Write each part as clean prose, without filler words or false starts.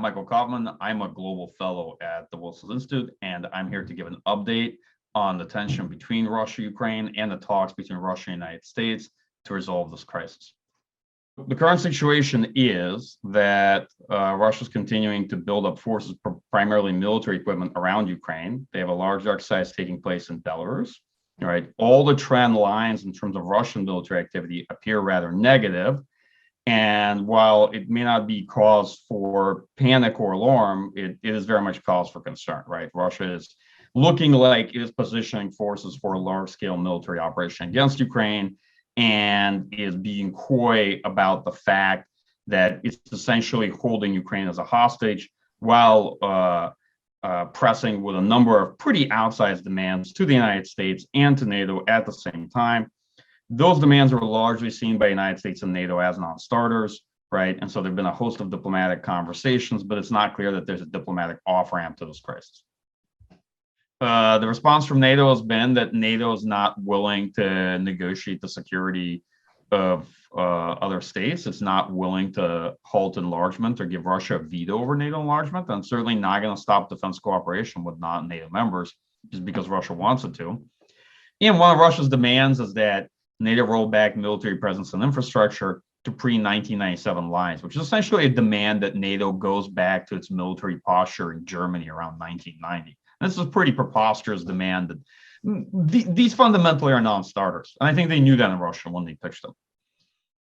Michael Kofman. I'm a global fellow at the Wilson Institute, and I'm here to give an update on the tension between Russia, Ukraine, and the talks between Russia and the United States to resolve this crisis. The current situation is that Russia is continuing to build up forces, primarily military equipment, around Ukraine. They have a large exercise taking place in Belarus. Right, all the trend lines in terms of Russian military activity appear rather negative. And while it may not be cause for panic or alarm, it is very much cause for concern, right? Russia is looking like it is positioning forces for a large-scale military operation against Ukraine and is being coy about the fact that it's essentially holding Ukraine as a hostage while pressing with a number of pretty outsized demands to the United States and to NATO at the same time. Those demands are largely seen by the United States and NATO as non-starters, right? And so there have been a host of diplomatic conversations, but it's not clear that there's a diplomatic off-ramp to this crisis. The response from NATO has been that NATO is not willing to negotiate the security of other states. It's not willing to halt enlargement or give Russia a veto over NATO enlargement, and certainly not going to stop defense cooperation with non-NATO members just because Russia wants it to. And one of Russia's demands is that NATO roll back military presence and infrastructure to pre-1997 lines, which is essentially a demand that NATO goes back to its military posture in Germany around 1990. And this is a pretty preposterous demand that these fundamentally are non-starters. And I think they knew that in Russia when they pitched them.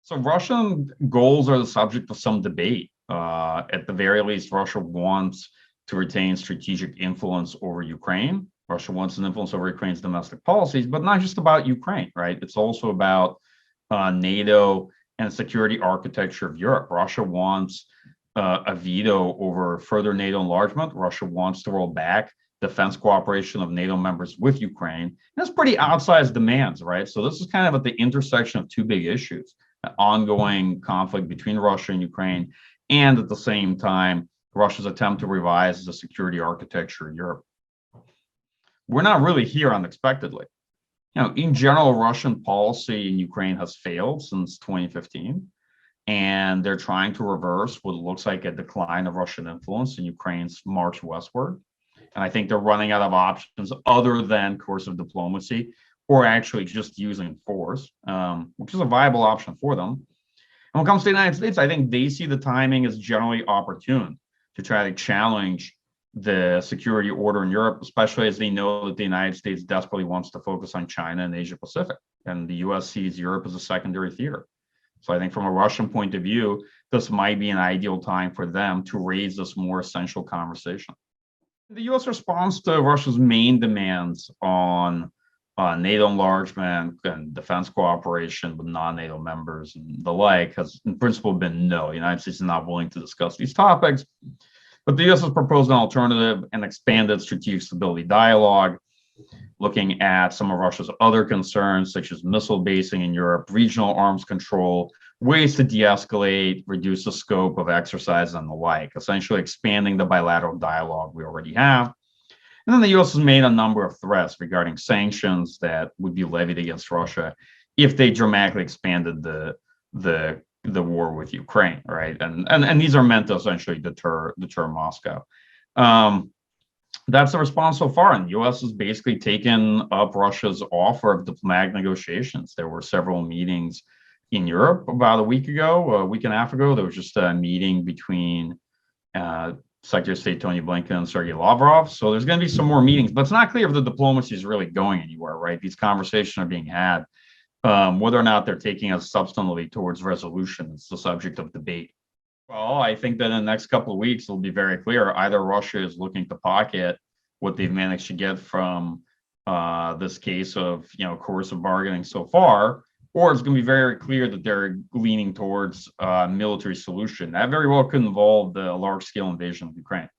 So Russian goals are the subject of some debate. At the very least, Russia wants to retain strategic influence over Ukraine. Russia wants an influence over Ukraine's domestic policies, but not just about Ukraine, right? It's also about NATO and security architecture of Europe. Russia wants a veto over further NATO enlargement. Russia wants to roll back defense cooperation of NATO members with Ukraine. And that's pretty outsized demands, right? So this is kind of at the intersection of two big issues: ongoing conflict between Russia and Ukraine, and at the same time, Russia's attempt to revise the security architecture in Europe. We're not really here unexpectedly. In general, Russian policy in Ukraine has failed since 2015, and they're trying to reverse what looks like a decline of Russian influence in Ukraine's march westward. And I think they're running out of options other than coercive diplomacy or actually just using force, which is a viable option for them. And when it comes to the United States, I think they see the timing as generally opportune to try to challenge the security order in Europe, especially as they know that the United States desperately wants to focus on China and Asia Pacific, and the US sees Europe as a secondary theater. So I think from a Russian point of view, this might be an ideal time for them to raise this more essential conversation. The US response to Russia's main demands on NATO enlargement and defense cooperation with non-NATO members and the like has in principle been no. The United States is not willing to discuss these topics. But the U.S. has proposed an alternative and expanded strategic stability dialogue, looking at some of Russia's other concerns, such as missile basing in Europe, regional arms control, ways to de-escalate, reduce the scope of exercise, and the like, essentially expanding the bilateral dialogue we already have. And then the U.S. has made a number of threats regarding sanctions that would be levied against Russia if they dramatically expanded the war with Ukraine, right? And these are meant to essentially deter Moscow. That's the response so far. And the U.S. has basically taken up Russia's offer of diplomatic negotiations. There were several meetings in Europe about a week and a half ago. There was just a meeting between Secretary of State Tony Blinken and Sergei Lavrov. So there's going to be some more meetings, but it's not clear if the diplomacy is really going anywhere, right? These conversations are being had. Whether or not they're taking us substantively towards resolution is the subject of debate. Well, I think that in the next couple of weeks, it'll be very clear. Either Russia is looking to pocket what they've managed to get from this case of coercive bargaining so far, or it's going to be very clear that they're leaning towards a military solution. That very well could involve the large-scale invasion of Ukraine.